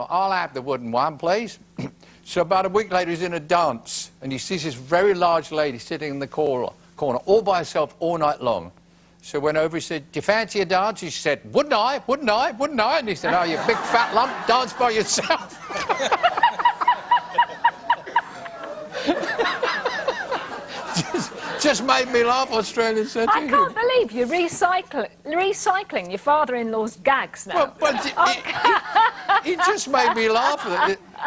I'll have the wooden one, please. So about a week later, he's in a dance, and he sees this very large lady sitting in the corner, all by herself all night long. So went over, he said, "Do you fancy a dance?" She said, "Wouldn't I? Wouldn't I? Wouldn't I?" And he said, "Oh, you big fat lump, dance by yourself." just made me laugh, Australian setting. I can't believe you're recycling your father-in-law's gags now. Well, it just made me laugh.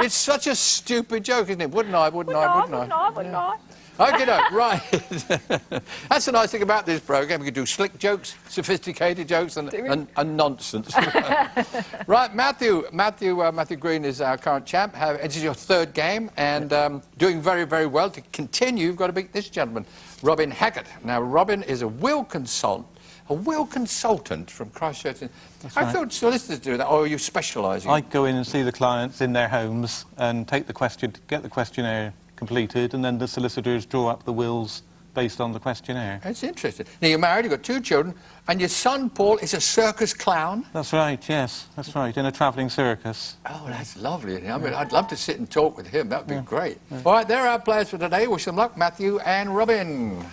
It's such a stupid joke, isn't it? Wouldn't I? Wouldn't I? Wouldn't I? Wouldn't I? Okay, right. That's the nice thing about this programme. We can do slick jokes, sophisticated jokes, and nonsense. Right, Matthew Green is our current champ. This is your third game, and doing very, very well. To continue, you've got to beat this gentleman, Robin Hackett. Now, Robin is a will consultant from Christchurch. I thought solicitors do that, or are you specialising? I go in and see the clients in their homes and take the question, get the questionnaire completed, and then the solicitors draw up the wills based on the questionnaire. That's interesting. Now, you're married, you've got 2 children, and your son, Paul, is a circus clown? That's right, yes, that's right, in a travelling circus. Oh, that's lovely. I mean, I'd love to sit and talk with him. That would be great. Yeah. All right, there are our players for today. Wish them luck, Matthew and Robin.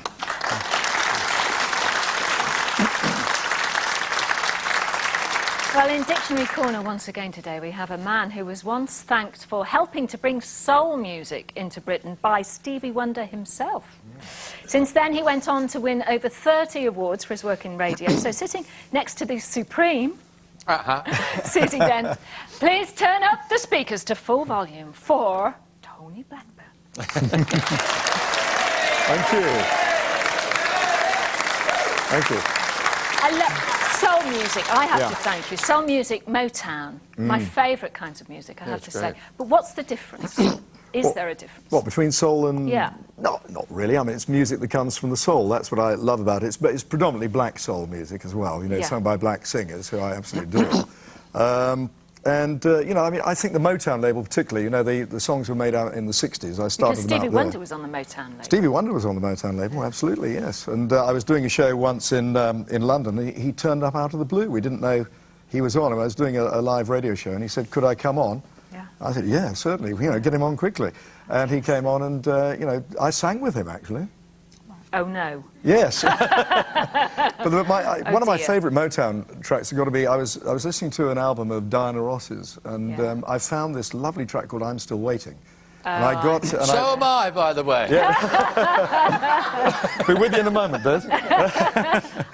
Well, in Dictionary Corner once again today, we have a man who was once thanked for helping to bring soul music into Britain by Stevie Wonder himself. Yeah. Since then, he went on to win over 30 awards for his work in radio. So sitting next to the supreme Susie Dent, please turn up the speakers to full volume for Tony Blackburn. Thank you. Thank you. I love soul music. I have to thank you. Soul music, Motown, my favourite kinds of music, I have to say. But what's the difference? Is there a difference? What, between soul and... Yeah. No, not really. I mean, it's music that comes from the soul. That's what I love about it. But it's predominantly black soul music as well. You know, sung by black singers, who I absolutely adore. You know, I mean, I think the Motown label particularly, you know, the songs were made out in the 60s. I started because Stevie Wonder was on the Motown label. Stevie Wonder was on the Motown label, absolutely, yes. And I was doing a show once in London. He turned up out of the blue. We didn't know he was on. I was doing a live radio show, and he said, "Could I come on?" Yeah. I said, "Yeah, certainly. You know, get him on quickly." And he came on, and you know, I sang with him actually. Oh no. Yes. But one of my favourite Motown tracks has got to be, I was listening to an album of Diana Ross's, and I found this lovely track called "I'm Still Waiting." And I got... And so am I, by the way. Yeah. Be with you in a moment, Des.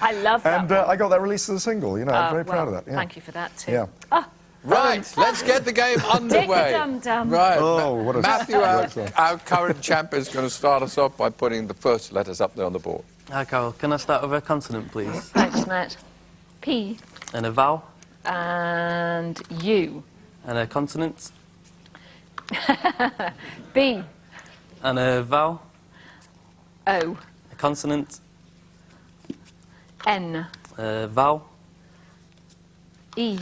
I love that. And I got that released as a single, you know, I'm very proud of that. Yeah. Thank you for that too. Yeah. Oh. Right, let's get the game underway. Dick-a-dum-dum. Right, what a... Matthew, our current champ, is going to start us off by putting the first letters up there on the board. Hi, Carol. Can I start with a consonant, please? Thanks, Matt. P. And a vowel. And U. And a consonant. B. And a vowel. O. A consonant. N. A vowel. E.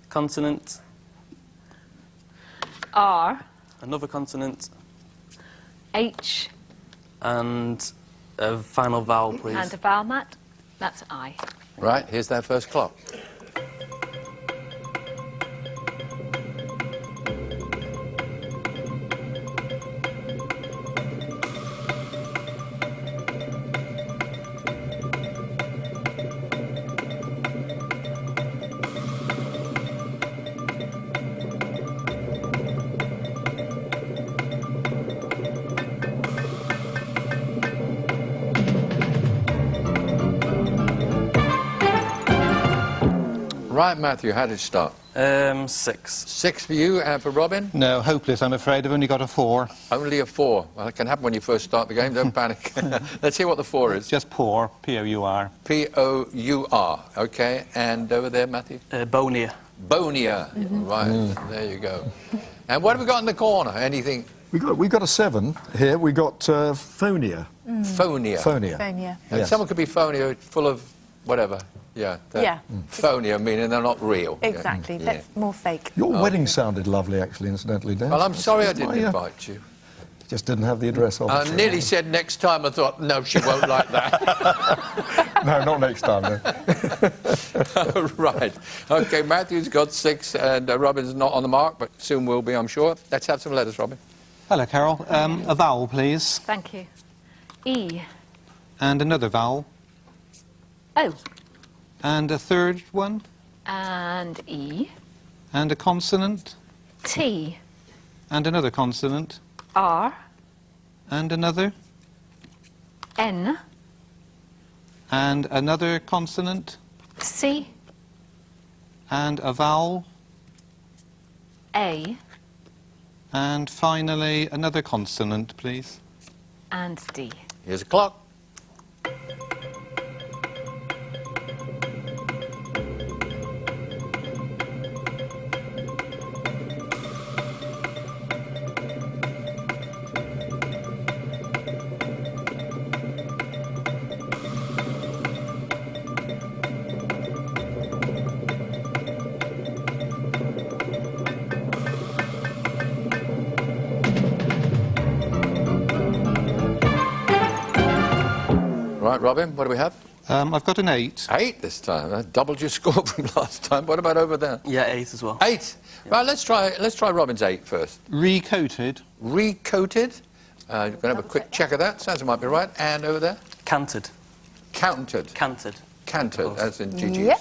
Consonant. R. Another consonant. H. And a final vowel, please. And a vowel, Matt. That's I. Right, here's their first clock. Right, Matthew, how did it start? 6. 6 for you, and for Robin? No, hopeless, I'm afraid. I've only got a 4. Only a 4. Well, it can happen when you first start the game, don't panic. Let's hear what the 4 is. Just poor, P-O-U-R. P-O-U-R, OK. And over there, Matthew? Bonia. Bonia, right, there you go. And what have we got in the corner? Anything? We got a 7 here. We got phonia. Phonia. Phonia. Phonia. Yes. Someone could be phonia, full of whatever. Yeah. Phonia, meaning they're not real. Exactly. That's more fake. Your wedding sounded lovely, actually, incidentally, Des. Well, I'm sorry I didn't invite you. Just didn't have the address of I it. nearly said next time. I thought, no, she won't like that. No, not next time, no. Right. OK, Matthew's got 6 and Robin's not on the mark, but soon will be, I'm sure. Let's have some letters, Robin. Hello, Carol. A vowel, please. Thank you. E. And another vowel. O. And a third one. And E. And a consonant. T. And another consonant. R. And another. N. And another consonant. C. And a vowel. A. And finally, another consonant, please. And D. Here's a clock. Right, Robin, what do we have? I've got an 8. 8 this time. That doubled your score from last time. What about over there? Yeah, 8 as well. 8. Right, let's try Robin's 8 first. Recoated. Recoated. You're going to have a quick check of that. Sounds it might be right. And over there? Canted. Counted. Canted. Canted, as in GG's. Yep.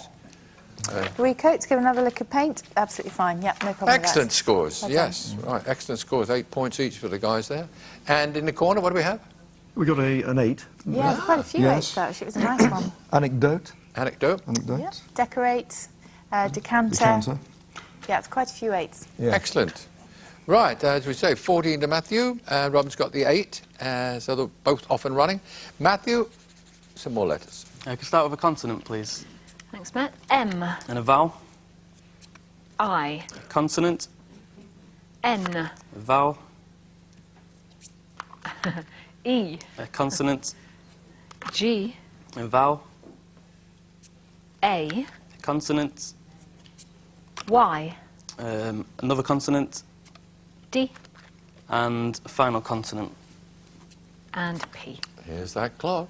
Recoat, give another lick of paint. Absolutely fine. Yep, no problem Excellent with scores, Well yes. Right, excellent scores. 8 points each for the guys there. And in the corner, what do we have? We got an 8. that. Yeah, quite a few Yes. eights actually. It was a nice one. Anecdote. Anecdote. Yep. Decorate, decanter. Decanter. Yeah, it's quite a few eights. Yeah. Excellent. Right, as we say, 14 to Matthew. Robin's got the 8, so they're both off and running. Matthew, some more letters. I can start with a consonant, please. Thanks, Matt. M. And a vowel. I. A consonant. N. A vowel. E. A consonant. G. A vowel. A. A consonant. Y. Another consonant. D. And a final consonant. And P. Here's that clock.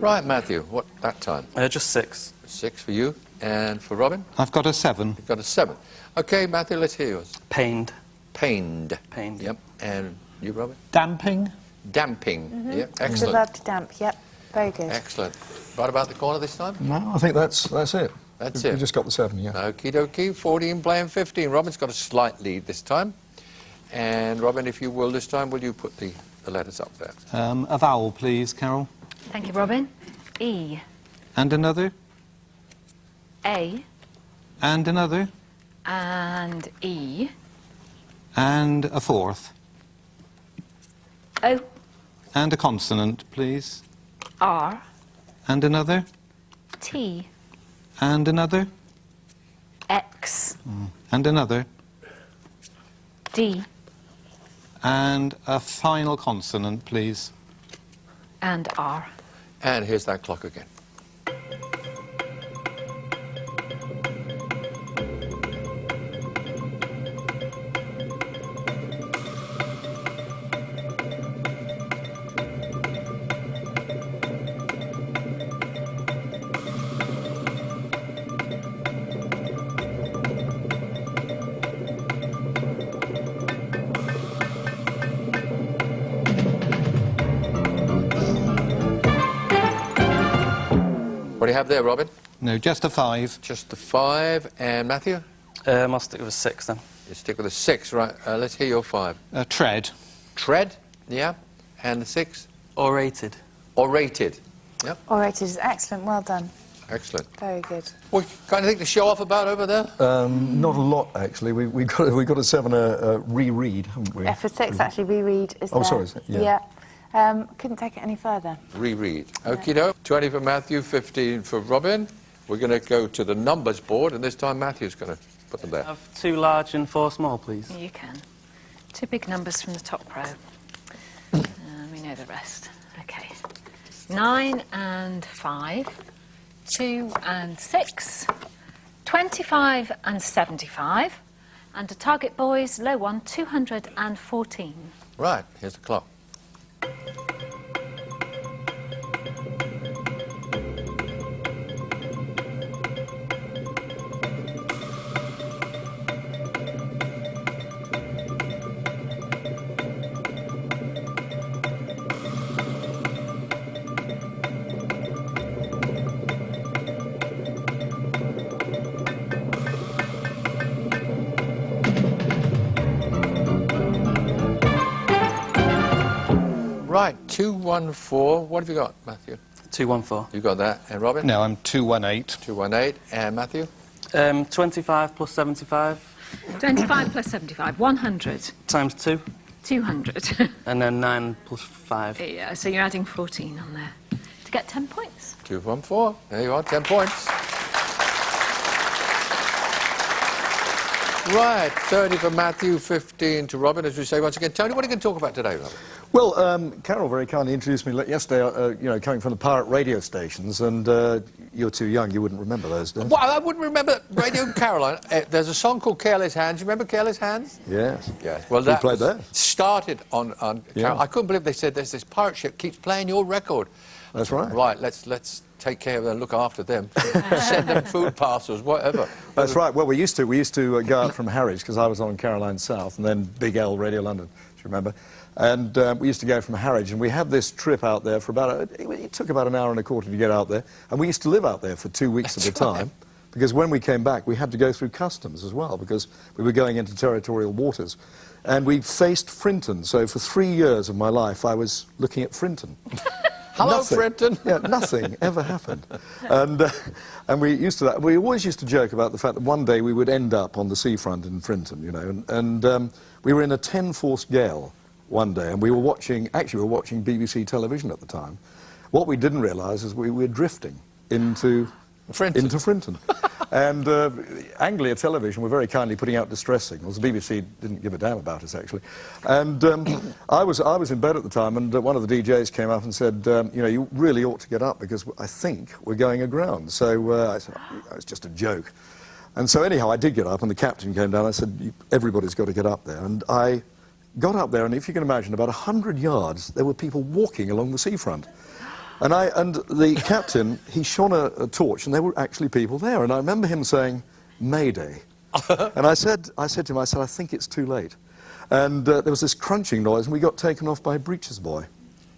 Right, Matthew, what that time? Just 6. 6 for you. And for Robin, I've got a 7. you've got a 7. OK, Matthew, let's hear yours. Pained. Pained. Pained. Yep. And you, Robin? Damping. Damping. Yep, It's excellent. verb to damp. Yep, very good. Excellent. Right about the corner this time? No, I think that's it. That's We it. just got the 7, yeah. Okie dokie, 14 playing 15. Robin's got a slight lead this time. And Robin, if you will this time, will you put the letters up there? A vowel, please, Carol. Thank you, Robin. E. And another. A. And another. And E. And a fourth. O. And a consonant, please. R. And another. T. And another. X. And another. D. And a final consonant, please. And R. And here's that clock again. What do you have there, Robin? No, just a 5. Just the 5. And Matthew? I'll stick with a 6 then. You stick with a 6, right? Let's hear your 5. Tread. Tread, yeah. And the 6? Orated. Orated. Yep. Orated is excellent. Well done. Excellent. Very good. Well, got anything to show off about over there? Not a lot, actually. We got a 7 reread, haven't we? F6 actually reread is Oh, there. sorry, is it? Yeah. Couldn't take it any further. Reread. Okie doke. 20 for Matthew, 15 for Robin. We're going to go to the numbers board, and this time Matthew's going to put them there. Have 2 large and 4 small, please. You can. 2 big numbers from the top row. We know the rest. Okay. 9 and 5. 2 and 6. 25 and 75. And a target, boys, low one, 214. Right, here's the clock. Right, 214. What have you got, Matthew? 214. You got that. And Robin? No, I'm 218. 218. And Matthew? 25 plus 75 25 plus 75, 100. times 2. 200. And then 9 plus 5. Yeah, so you're adding 14 on there to get 10 points. 214. There you are, 10 points. Right, 30 for Matthew, 15 to Robin, as we say once again. Tony, what are you going to talk about today, Robin? Well, Carol very kindly introduced me yesterday, you know, coming from the pirate radio stations, and you're too young, you wouldn't remember those days. Well, I wouldn't remember Radio Caroline. There's a song called Careless Hands. You remember Careless Hands? Yes. Yes. Well, We that played that. started on Yeah. I couldn't believe they said there's this pirate ship keeps playing your record. That's right. Right, let's take care of them, look after them, send them food parcels, whatever. That's right. Well, we used to go out from Harwich, because I was on Caroline South, and then Big L, Radio London, do you remember? And we used to go from Harwich, and we had this trip out there for it took about an hour and a quarter to get out there, and we used to live out there for 2 weeks at a time, because when we came back, we had to go through customs as well, because we were going into territorial waters. And we faced Frinton, so for 3 years of my life, I was looking at Frinton. Hello, Nothing. Frinton. Yeah, nothing ever happened. And we always used to joke about the fact that one day we would end up on the seafront in Frinton, you know, and we were in a 10-force gale one day, and we were watching BBC television at the time. What we didn't realise is we were drifting into Frinton. And Anglia Television were very kindly putting out distress signals. The BBC didn't give a damn about us, actually. And I was in bed at the time, and one of the DJs came up and said, you know, you really ought to get up, because I think we're going aground. So I said, oh, it's just a joke. And so anyhow, I did get up, and the captain came down. I said, everybody's got to get up there. And I got up there, and if you can imagine, about 100 yards, there were people walking along the seafront. And the captain, he shone a torch, and there were actually people there. And I remember him saying, Mayday. And I said to him, I think it's too late. And there was this crunching noise, and we got taken off by a breeches boy.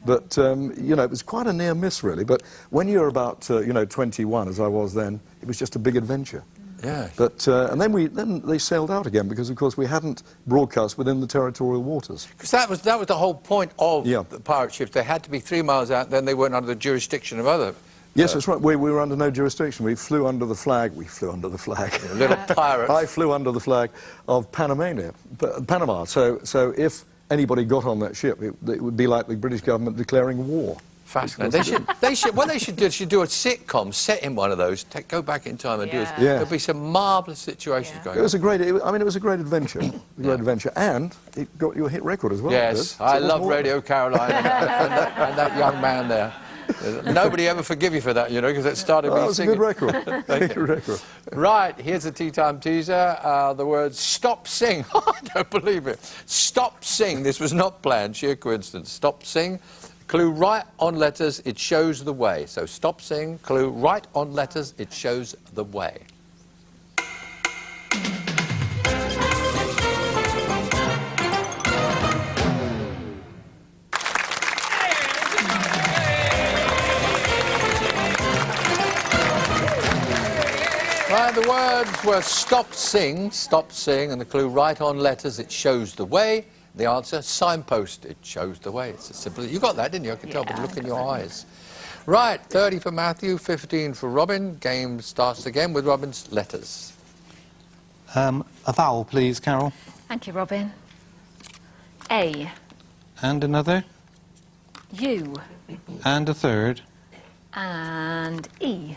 But, you know, it was quite a near miss, really. But when you're about, you know, 21, as I was then, it was just a big adventure. Yeah. But, and then they sailed out again, because, of course, we hadn't broadcast within the territorial waters. Because that was the whole point of Yeah. the pirate ships. They had to be 3 miles out, then they weren't under the jurisdiction of other... Yes, that's right. We were under no jurisdiction. We flew under the flag. We flew under the flag. little pirates. I flew under the flag of Panama. So if anybody got on that ship, it would be like the British government declaring war. Fascinating. They should do a sitcom set in one of those. Go back in time and do it. Yeah. There'd be some marvellous situations going It on. was a great. It was a great adventure. And it got you a hit record as well. Yes, Did. I So love more- Radio Caroline and that young man there. Nobody ever forgive you for that, you know, because it started me That was a singing. good record. Good record. Right, here's a tea time teaser. The words stop sing. I don't believe it. Stop sing. This was not planned, sheer coincidence. Stop sing. Clue right on letters, it shows the way. So stop sing, clue right on letters, it shows the way. Right, the words were stop sing, and the clue right on letters, it shows the way. The answer, signpost, it shows the way. It's as simple as... You got that, didn't you? I could tell by the look in your eyes. Right, 30 for Matthew, 15 for Robin. Game starts again with Robin's letters. A vowel, please, Carol. Thank you, Robin. A. And another. U. And a third. And E.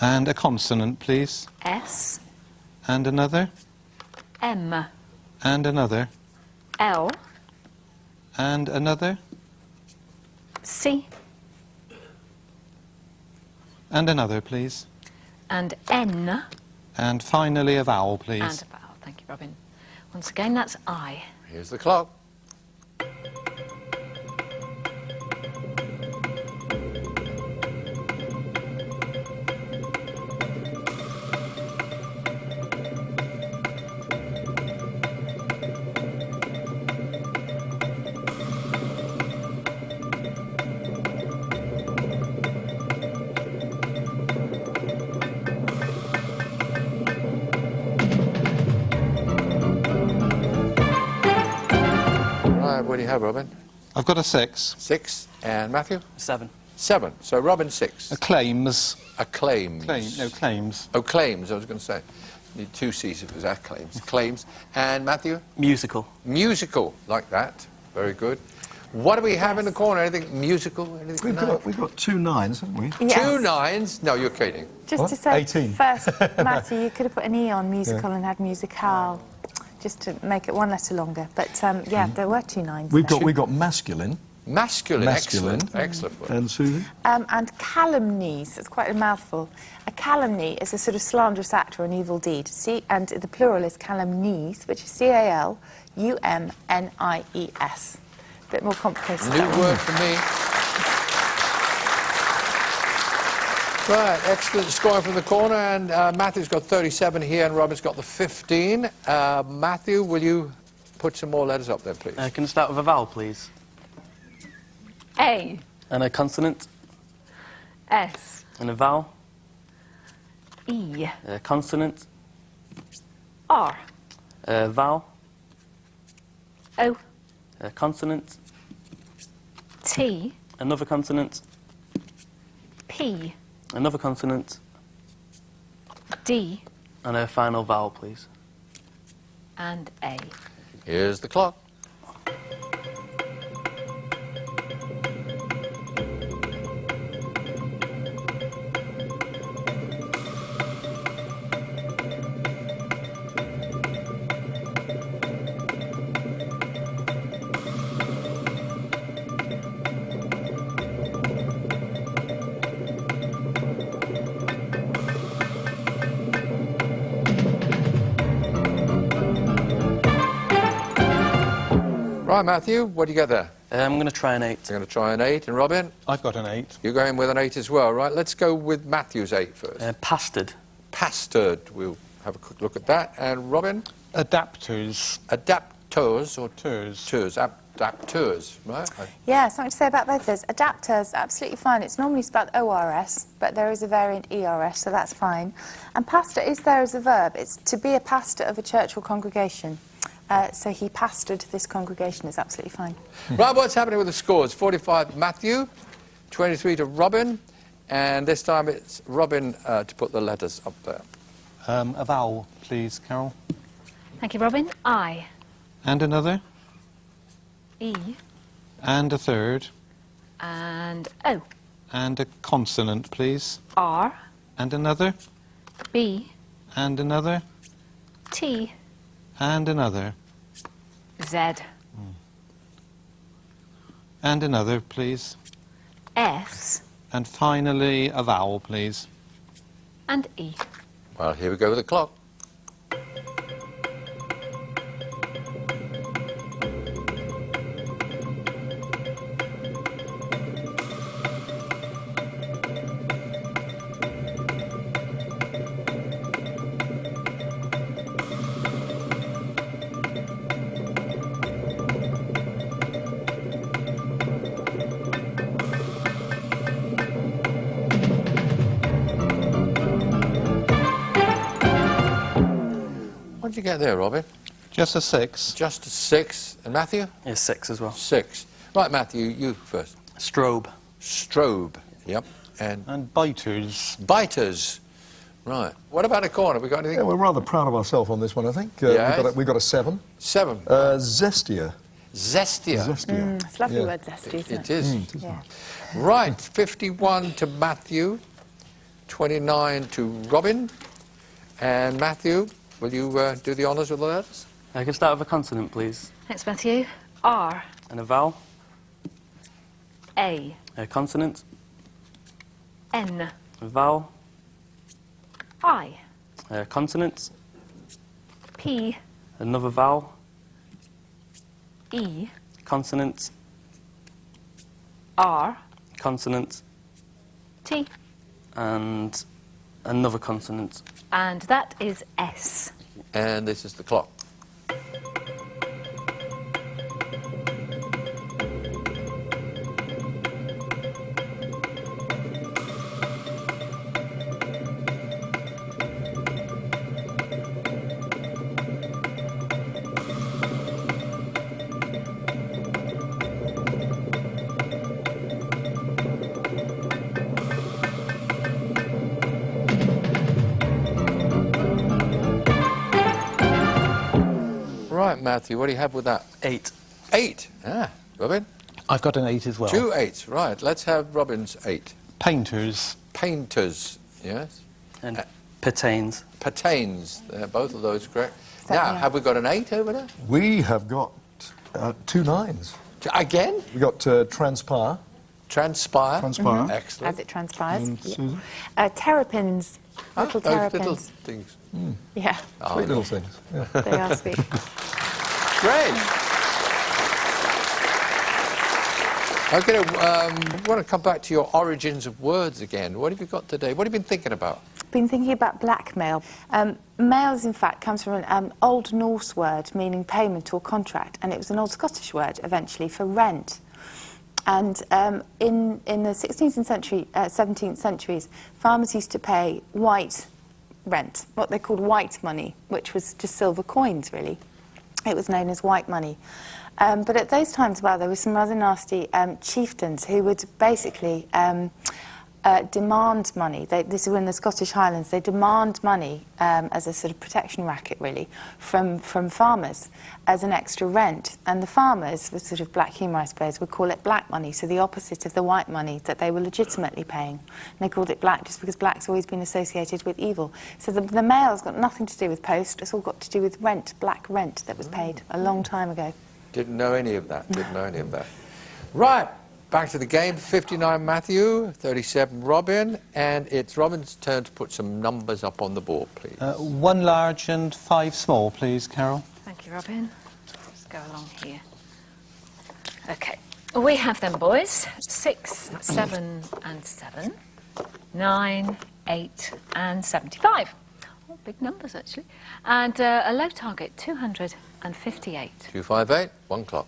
And a consonant, please. S. And another. M. And another. L. And another. C. And another, please. And N. And finally a vowel, please. And a vowel. Thank you, Robin. Once again, that's I. Here's the clock. Right, what do you have, Robin? I've got a 6. 6. And Matthew? 7. 7. So Robin 6. Acclaims. Acclaims. Claims. Oh, claims, I was going to say. Need 2 C's if it was acclaims. Claims. And Matthew? Musical. Musical, like that. Very good. What do we have in the corner? Anything musical? Anything We've got 2 9s, haven't we? Yes. 2 9s? No, you're kidding. Just What? to say 18. first, Matthew, you could have put an E on musical and had musicale, just to make it 1 letter longer. But yeah, there were 2 9s. We've there. got masculine. Masculine. Masculine. Excellent. Excellent word. And Susan? And calumnies, it's quite a mouthful. A calumny is a sort of slanderous act or an evil deed. See, and the plural is calumnies, which is CALUMNIES. A bit more complicated. New word for me. Right, excellent scoring from the corner, and Matthew's got 37 here, and Robin's got the 15. Matthew, will you put some more letters up there, please? Can I start with a vowel, please? A. And a consonant. S. And a vowel. E. A consonant. R. A vowel. O. A consonant. T. Another consonant. P. Another consonant. D. And a final vowel, please. And A. Here's the clock. Right, Matthew, what do you get there? I'm going to try an 8. You're going to try an 8. And Robin, I've got an 8. you're going with an 8 as well, right? Let's go with Matthew's 8 first. Pastured. Pastured. We'll have a quick look at that. And Robin, Adapters. adapters or Ters. ters? Adapters, right? Yeah, something to say about both those. Adapters, absolutely fine. It's normally spelled ORS, but there is a variant ERS, so that's fine. And pastor is there as a verb. It's to be a pastor of a church or congregation. So he pastored this congregation is absolutely fine. Right, what's happening with the scores? 45 Matthew, 23 to Robin, and this time it's Robin to put the letters up there. A vowel, please, Carol. Thank you, Robin. I. And another. E. And a third. And O. And a consonant, please. R. And another. B. And another. T. And another. Z. And another, please. S. And finally, a vowel, please. And E. Well, here we go with the clock. What did you get there, Robin? Just a 6. Just a 6. And Matthew? Yeah, 6 as well. 6. Right, Matthew, you first. Strobe. Strobe. Yep. And biters. Biters. Right. What about a corner? We got anything? Yeah, we're rather proud of ourselves on this one, I think. Yes. We got a 7. 7. Zestier. Zestier. Zestier. It's a lovely Yeah. word, zesty, isn't It it? is. Yeah. Right. 51 to Matthew. 29 to Robin. And Matthew, will you do the honours with the letters? I can start with a consonant, please. Thanks, Matthew. R, And a vowel. A, A consonant. N, A vowel. I, A consonant. P, Another vowel. E, Consonant. R, Consonant. T, And another consonant. and that is S. And this is the clock. Right, Matthew, what do you have with that? 8. 8. Ah, Robin? I've got an 8 as well. 2 8s. Right, let's have Robin's 8. Painters. Painters, yes. And pertains. Pertains, both of those correct. So, Now, yeah. have we got an 8 over there? We have got 2 9s. Again? We got transpire. Transpire. Transpire. Excellent. As it transpires. And Susan? Terrapins. Little those terrapins. little things. Yeah, Sweet little things. Yeah. they are sweet. Great. Okay, I want to come back to your origins of words again. What have you got today? What have you been thinking about? Been thinking about blackmail. Mails, in fact, comes from an Old Norse word meaning payment or contract, and it was an Old Scottish word eventually for rent. And in the 16th and 17th centuries, farmers used to pay white rent, what they called white money, which was just silver coins, really. It was known as white money. But at those times, well, there were some rather nasty chieftains who would basically demand money. This is in the Scottish Highlands. They demand money as a sort of protection racket, really, from farmers as an extra rent. And the farmers, with sort of black humour, I suppose, would call it black money, so the opposite of the white money that they were legitimately paying. And they called it black just because black's always been associated with evil. So the mail's got nothing to do with post. It's all got to do with rent, black rent that was paid a long time ago. Didn't know any of that. Didn't know any of that. Right. Back to the game. 59 Matthew, 37 Robin, and it's Robin's turn to put some numbers up on the board, please. 1 large and 5 small, please, Carol. Thank you, Robin. Let's go along here. Okay. We have them, boys. 6, 7 and 7. 9, 8 and 75. Oh, big numbers, actually. And a low target, 258. 258, 1 clock.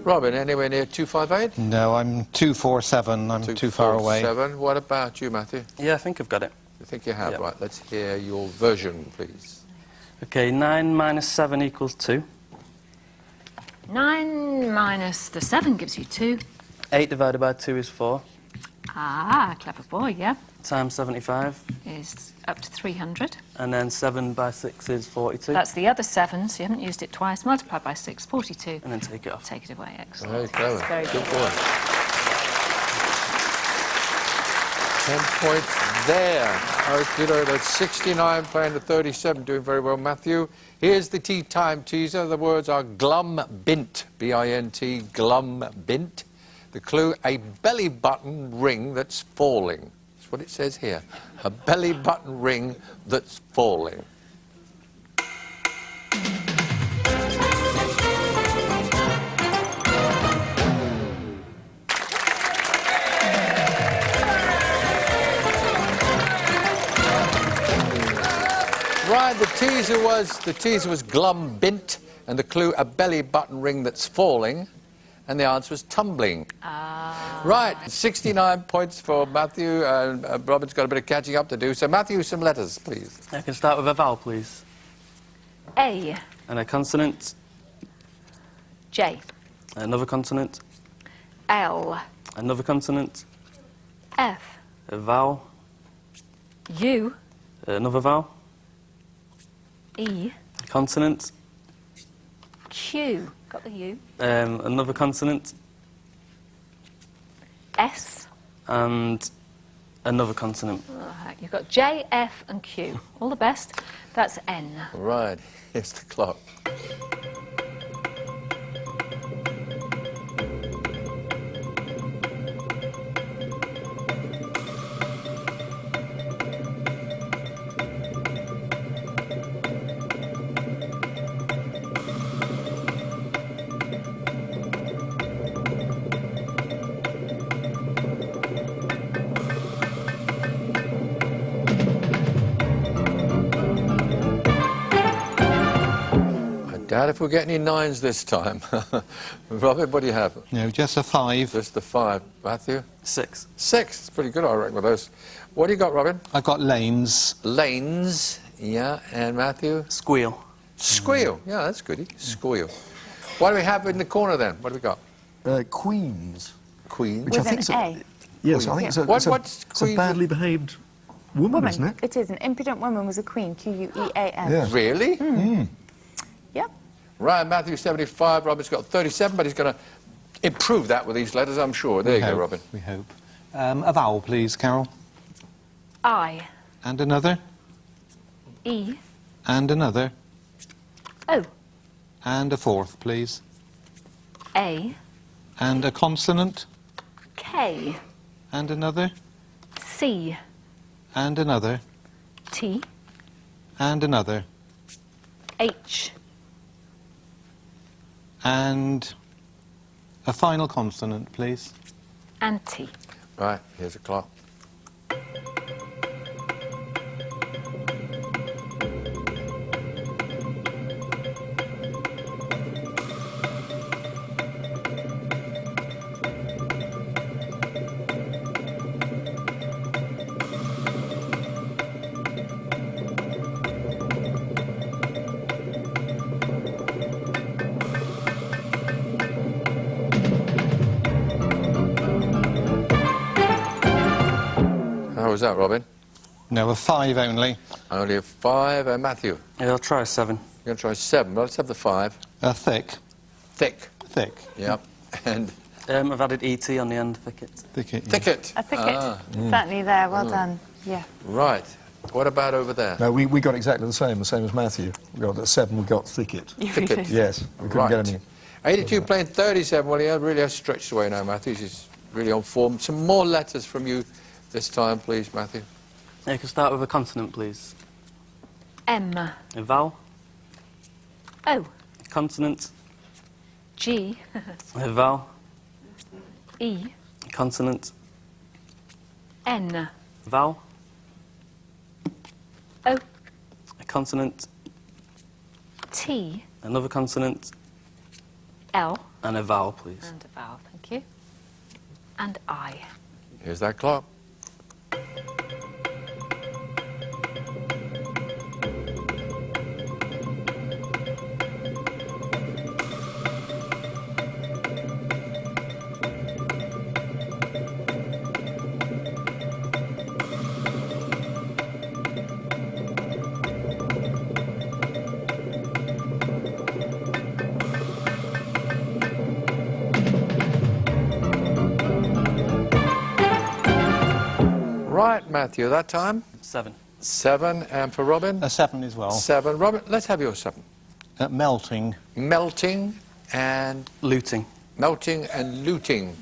Robin, anywhere near 258? No, I'm 247. I'm too far away. 247. What about you, Matthew? Yeah, I think I've got it. You think you have? Yep. Right, let's hear your version, please. Okay, 9 minus 7 equals 2. 9 minus the 7 gives you 2. 8 divided by 2 is 4. Ah, clever boy, yeah. Times 75. Is up to 300. And then 7 by 6 is 42. That's the other 7, so you haven't used it twice. Multiplied by 6, 42. And then take it off. Take it away, excellent. Very clever. Very Good good. boy. 10 points there. Okay, that's 69 playing to 37, doing very well, Matthew. Here's the tea time teaser. The words are glum bint, B-I-N-T, glum bint. The clue, a belly button ring that's falling. That's what it says here. A belly button ring that's falling. Right, the teaser was glum bint, and the clue a belly button ring that's falling, and the answer was tumbling. Right, 69 points for Matthew, and Robin's got a bit of catching up to do. So Matthew, some letters, please. I can start with a vowel, please. A. And a consonant. J. Another consonant. L. Another consonant. F. A vowel. U. Another vowel. E. A consonant. Q. Got the U. Another consonant. S. And another consonant. Right, you've got J, F, and Q. All the best. That's N. Right, here's the clock. Dad, if we get any nines this time. Robin, what do you have? No, just a 5. Just the 5. Matthew? 6. 6. It's pretty good, I reckon, with those. What do you got, Robin? I've got lanes. Lanes. Yeah. And Matthew? Squeal. Squeal. Yeah, that's goody. Squeal. What do we have in the corner then? What do we got? Queens. Queen. Which I With think an is yes, I think it's a, What- it's a, what's it's a Queen? badly behaved woman, isn't it? It is. An impudent woman was a queen. Q-U-E-A-N. Yeah. Really? Yeah. Right, Matthew 75. Robin's got 37, but he's going to improve that with these letters, I'm sure. There you go, Robin. We hope. A vowel, please, Carol. I. And another. E. And another. O. And a 4th, please. A. And a consonant. K. And another. C. And another. T. And another. H. And a final consonant, please. And T. Right, here's the clock. How was that, Robin? No, a 5 only. Only a 5. And Matthew? I'll try 7. You're going to try 7. Well, let's have the 5. A thick. Thick. Thick. Yep. And I've added ET on the end, thicket. Thicket. yeah. thicket. A thicket. Certainly there. Well done. Yeah. Right. What about over there? No, we got exactly the same as Matthew. We got 7, we got thicket. Thicket. Yes, we couldn't Right. get any. 82 playing 37. Well, he really has stretched away now, Matthew. He's really on form. Some more letters from you this time, please, Matthew. I can start with a consonant, please. M. A vowel. O. A consonant. G. A vowel. E. A consonant. N. A vowel. O. A consonant. T. Another consonant. L. And a vowel, please. And a vowel, thank you. And I. Here's that clock. Right, Matthew, that time? 7. 7. And for Robin? A 7 as well. 7. Robin, let's have your 7. Melting. Melting and Looting. melting and looting.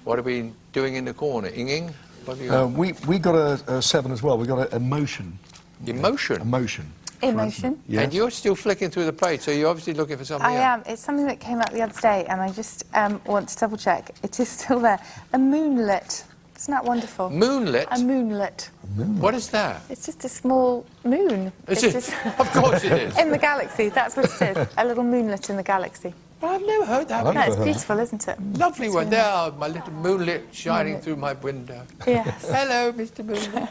What are we doing in the corner? Inging? What have you got? We got a 7 as well. We got emotion. Emotion. Emotion. Emotion. Yes. And you're still flicking through the page, so you're obviously looking for something I else. am. It's something that came out the other day, and I just want to double check. It is still there. A moonlit. Isn't that wonderful? Moonlit? A moonlet. What is that? It's just a small moon. Is It's it? just Of course it is. in the galaxy, that's what it is. A little moonlet in the galaxy. I've never heard that. I've No, it's heard that. beautiful, isn't it? Lovely one. really There, my little moonlit shining through my window. Yes. Hello, Mr. Moonlit.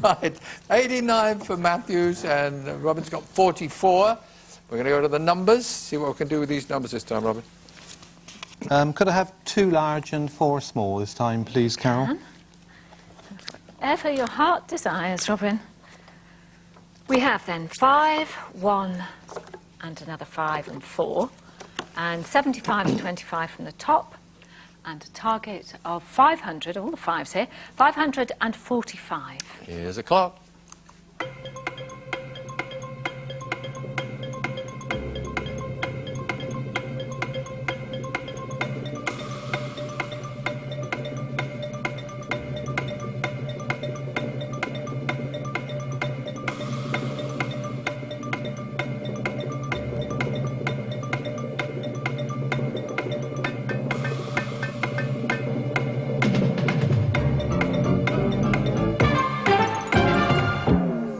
Right, 89 for Matthews, and Robin's got 44. We're going to go to the numbers, see what we can do with these numbers this time, Robin. Could I have 2 large and 4 small this time, please, Carol? Whatever your heart desires, Robin. We have then 5, 1, and another 5 and 4, and 75 and 25 from the top, and a target of 500, all the 5s here, 545. Here's a clock.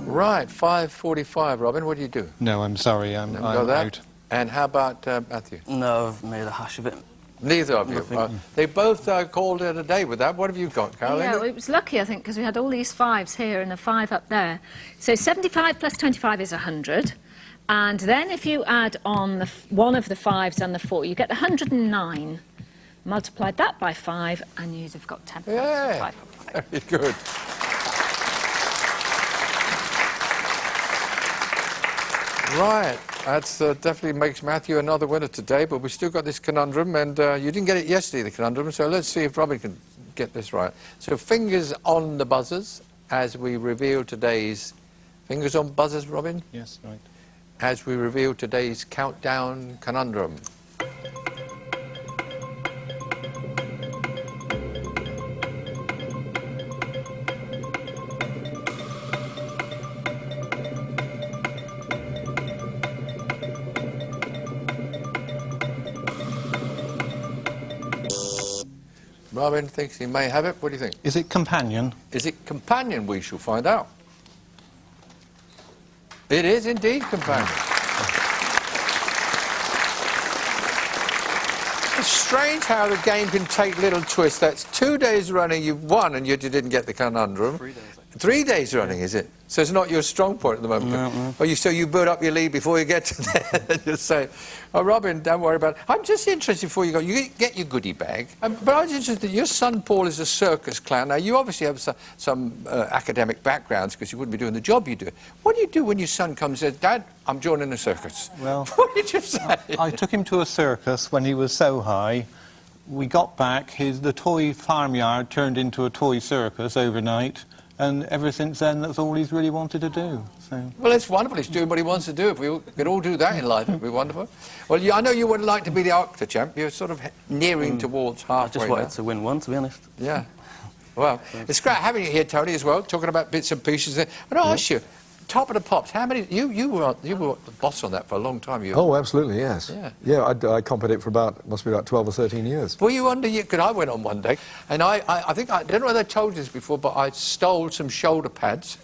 Right, 5:45. Robin, what do you do? No, I'm sorry, I'm Got that? out. And how about Matthew? No, I've made a hash of it. Neither of you. Nothing. They both called it a day with that. What have you got, Caroline? Yeah, well, it was lucky, I think, because we had all these 5s here and a 5 up there. So 75 plus 25 is 100. And then if you add on one of the 5s and the 4, you get 109. Multiplied that by 5, and you'd have got 10 pounds. Yeah. 5 for 5. Very good. Right, that's definitely makes Matthew another winner today, but we've still got this conundrum, and you didn't get it yesterday, the conundrum, so let's see if Robin can get this right. So fingers on the buzzers as we reveal today's... Fingers on buzzers, Robin? Yes, right. As we reveal today's countdown conundrum. Robin thinks he may have it. What do you think? Is it companion? Is it companion? We shall find out. It is indeed companion. It's strange how the game can take little twists. That's 2 days running, you've won, and yet you didn't get the conundrum. 3 days. 3 days running, is it? So it's not your strong point at the moment. No. Or so you build up your lead before you get to there. Just say, oh, Robin, don't worry about it. I'm just interested before you go. You get your goodie bag. But I was interested, your son Paul is a circus clown. Now, you obviously have some academic backgrounds because you wouldn't be doing the job you do. What do you do when your son comes and says, Dad, I'm joining a circus? Well, What did you say? I took him to a circus when he was so high. We got back, the toy farmyard turned into a toy circus overnight, and ever since then, that's all he's really wanted to do. So. Well, it's wonderful. He's doing what he wants to do. If we could all do that in life, it'd be wonderful. Well, I know you would like to be the Octa champ. You're sort of nearing towards I halfway just wanted now. to win one, to be honest. Yeah. Well, it's great having you here, Tony, as well, talking about bits and pieces. And I ask you, Top of the Pops, how many... You were the boss on that for a long time. Oh, absolutely, yes. Yeah. Yeah, I competed for must be about 12 or 13 years. Were you under... Because I went on one day, and I think... I don't know whether I told you this before, but I stole some shoulder pads.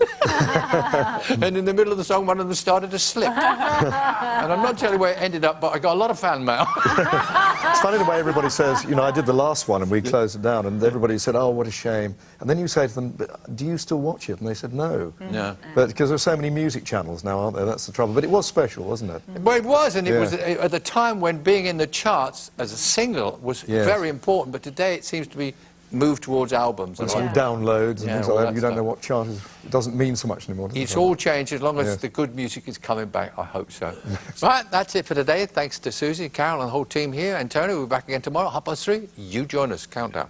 And in the middle of the song, one of them started to slip. And I'm not telling you where it ended up, but I got a lot of fan mail. It's funny the way everybody says, you know, I did the last one and we closed it down, and everybody said, oh, what a shame. And then you say to them, do you still watch it? And they said, no. Yeah. But because there's so many music channels now, aren't there? That's the trouble. But it was special, wasn't it? Well, it was, and it Yeah. was at the time when being in the charts as a single was Yes. very important, but today it seems to be moved towards albums. And And some like- downloads and Yeah, things all like that that. You don't stuff. know what chart is. It doesn't mean so much anymore, does It's it? all changed as long as Yes. the good music is coming back, I hope so. Right, that's it for today. Thanks to Susie, Carol, and the whole team here. And Tony, we'll be back again tomorrow, 3:30. You join us. Countdown.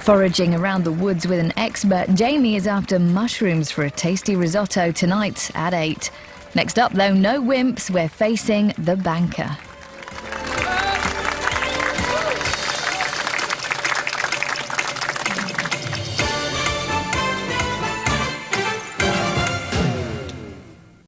Foraging around the woods with an expert, Jamie is after mushrooms for a tasty risotto tonight at 8. Next up, though, no wimps, we're facing the banker.